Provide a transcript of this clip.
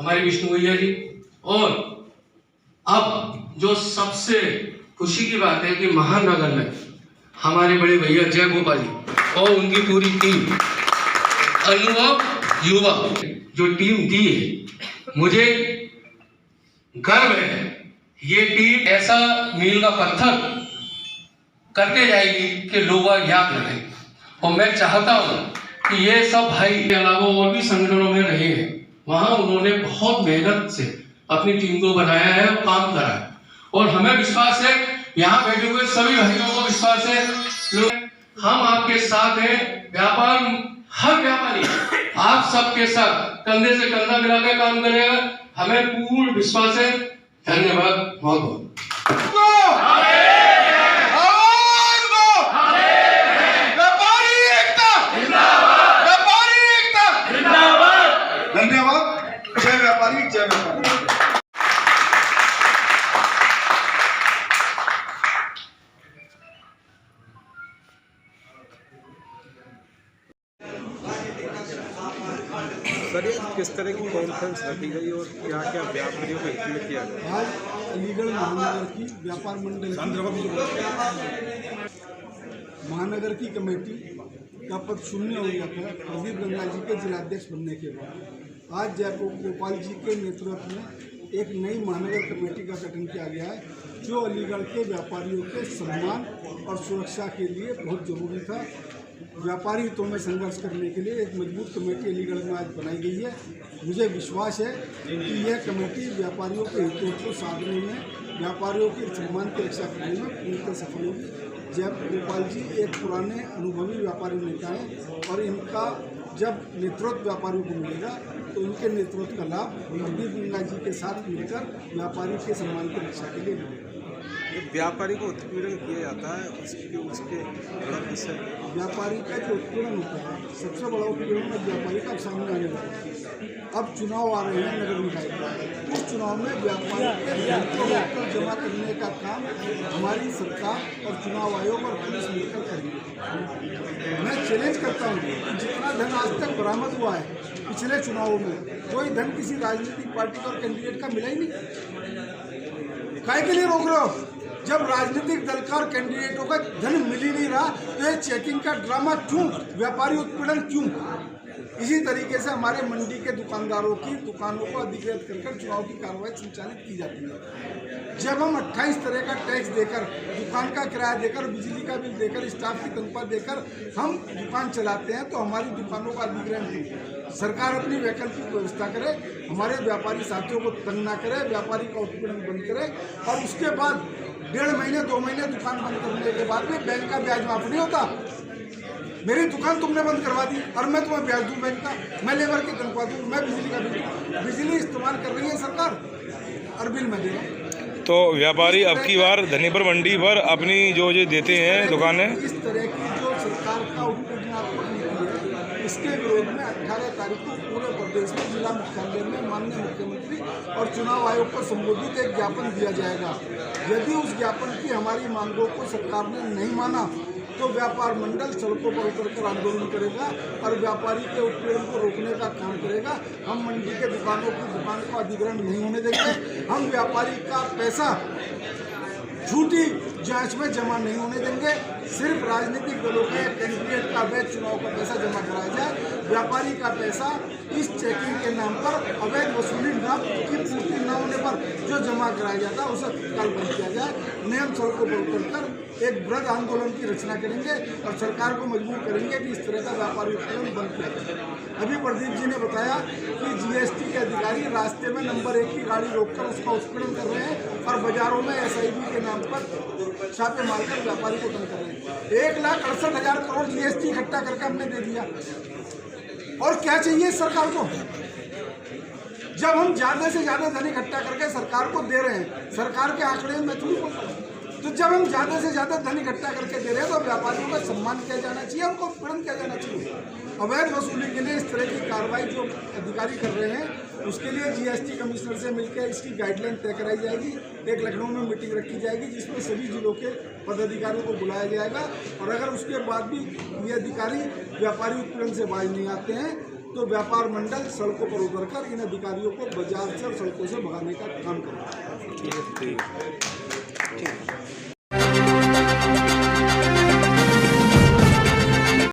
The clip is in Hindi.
हमारे विष्णु भैया जी। और अब जो सबसे खुशी की बात है कि महानगर में हमारे बड़े भैया जय गोपाल जी और उनकी पूरी टीम, अनुभव युवा जो टीम दी है, मुझे गर्व है। ये टीम ऐसा मील का पत्थर करके जाएगी कि लोग याद रखें। और मैं चाहता हूँ कि ये सब भाई के अलावा और भी संगठनों में रहे हैं, वहां उन्होंने बहुत मेहनत से अपनी टीम को बनाया है और काम करा है। और हमें विश्वास है, यहाँ बैठे हुए सभी भाइयों को विश्वास है, लोग हम आपके साथ हैं। व्यापार, हर व्यापारी आप सबके साथ कंधे से कंधा मिलाकर काम करेगा, हमें पूर्ण विश्वास है। धन्यवाद बहुत बहुत। धन्यवाद। जय व्यापारी, जय व्यापारी। सर, किस तरह की कॉन्फ्रेंस रखी गई और क्या क्या व्यापारियों को हित में किया गया? आज अलीगढ़ महानगर की व्यापार मंडल महानगर की कमेटी का पद शून्य हो गया था प्रदीप गंगा जी के जिलाध्यक्ष बनने के बाद। आज जय गोपाल जी के नेतृत्व में एक नई महानगर कमेटी का गठन किया गया है, जो अलीगढ़ के व्यापारियों के सम्मान और सुरक्षा के लिए बहुत जरूरी था। व्यापारी हितों में संघर्ष करने के लिए एक मजबूत कमेटी अलीगढ़ में आज बनाई गई है। मुझे विश्वास है कि यह कमेटी व्यापारियों के हितों को साधने में, व्यापारियों के सम्मान की रक्षा करने में पूरी सफल होगी। जय गोपाल जी एक पुराने अनुभवी व्यापारी नेता हैं और इनका जब नेतृत्व व्यापारियों को मिलेगा तो इनके नेतृत्व का लाभ प्रदीप गंगा जी के साथ मिलकर व्यापारी के सम्मान की रक्षा के लिए मिलेगा। व्यापारी को उत्पीड़न किया जाता है, उसके व्यापारी का जो उत्पीड़न होता है, सबसे बड़ा उत्पीड़न व्यापारी का सामने आने लगा है। अब चुनाव आ रहे हैं नगर निकाय के, उस चुनाव में व्यापारी के जमा करने का काम हमारी सरकार और चुनाव आयोग और पुलिस मिलकर करेंगे। मैं चैलेंज करता हूँ कि जितना धन आज तक बरामद हुआ है पिछले चुनावों में, कोई धन किसी राजनीतिक पार्टी और कैंडिडेट का मिला ही नहीं। काय के लिए रोक रहे हो? जब राजनीतिक दल का और कैंडिडेटों का धन मिल ही नहीं रहा तो ये चेकिंग का ड्रामा क्यों? व्यापारी उत्पीड़न क्यों? इसी तरीके से हमारे मंडी के दुकानदारों की दुकानों को अधिकृत कर चुनाव की कार्रवाई संचालित की जाती है। जब हम 28 तरह का टैक्स देकर, दुकान का किराया देकर, बिजली का बिल देकर, स्टाफ की तनख्वाह देकर हम दुकान चलाते हैं, तो हमारी दुकानों का अधिग्रहण सरकार अपनी वैकल्पिक व्यवस्था करे, हमारे व्यापारी साथियों को तंग ना करे, व्यापारी का उत्पीड़न बंद करे। और उसके बाद 1.5 महीने 2 महीने दुकान बंद करने के बाद में बैंक का ब्याज माफ नहीं होता। मेरी दुकान तुमने बंद करवा दी और मैं तुम्हें ब्याज दूं बैंक का, मैं लेबर की तनख्वाह दूं, मैं बिजली का बिल दूं। बिजली इस्तेमाल कर रही है सरकार और बिल मैं दे रहा हूं। तो व्यापारी अब की बार धनीपुर मंडी पर अपनी जो देते हैं दुकानें, इस तरह की जो सरकार का उत्तेजनात्मक नीति है, इसके विरोध में 18 तारीख को पूरे प्रदेश में जिला मुख्यालय में माननीय मुख्यमंत्री और चुनाव आयोग को संबोधित एक ज्ञापन दिया जाएगा। यदि उस ज्ञापन की हमारी मांगों को सरकार ने नहीं माना तो व्यापार मंडल सड़कों पर उतरकर आंदोलन करेगा और व्यापारी के उत्पीड़न को रोकने का काम करेगा। हम मंडी के दुकानों की दुकान को अधिग्रहण नहीं होने देंगे। हम व्यापारी का पैसा झूठी जांच में जमा नहीं होने देंगे। सिर्फ राजनीतिक दलों के कैंडिडेट का अवैध चुनाव का पैसा जमा कराया जाए। व्यापारी का पैसा इस चेकिंग के नाम पर अवैध वसूली की पूर्ति न होने पर जो जमा कराया जाता है उसे तत्काल बंद किया जाए। नियम सड़कों पर उतरकर एक बृहद आंदोलन की रचना करेंगे और सरकार को मजबूर करेंगे कि इस तरह का व्यापारी उत्पीड़न बंद किया जाए। अभी प्रदीप जी ने बताया कि जीएसटी के अधिकारी रास्ते में नंबर 1 की गाड़ी रोककर उसका उत्पीड़न कर रहे हैं और बाजारों में एसआईबी के नाम पर छापे मारकर व्यापारी को तंग कर रहे हैं। 1,68,000 करोड़ जीएसटी इकट्ठा करके हमने दे दिया। और क्या चाहिए सरकार को? जब हम ज्यादा से ज्यादा धन इकट्ठा करके सरकार को दे रहे हैं, सरकार के आंकड़े में थोड़ी बोल रहे हैं, तो जब हम ज्यादा से ज्यादा धन इकट्ठा करके दे रहे हैं तो व्यापारियों का सम्मान किया जाना चाहिए, उनको उत्पीड़न किया जाना चाहिए। अवैध वसूली के लिए इस तरह की कार्रवाई जो अधिकारी कर रहे हैं उसके लिए जीएसटी कमिश्नर से मिलकर इसकी गाइडलाइन तय कराई जाएगी। एक लखनऊ में मीटिंग रखी जाएगी जिसमें सभी जिलों के पदाधिकारियों को बुलाया जाएगा और अगर उसके बाद भी ये अधिकारी व्यापारी उत्पीड़न से बाज नहीं आते हैं तो व्यापार मंडल सड़कों पर उतरकर इन अधिकारियों को बाजार से और सड़कों से भगाने का काम करेगा। ठीक है।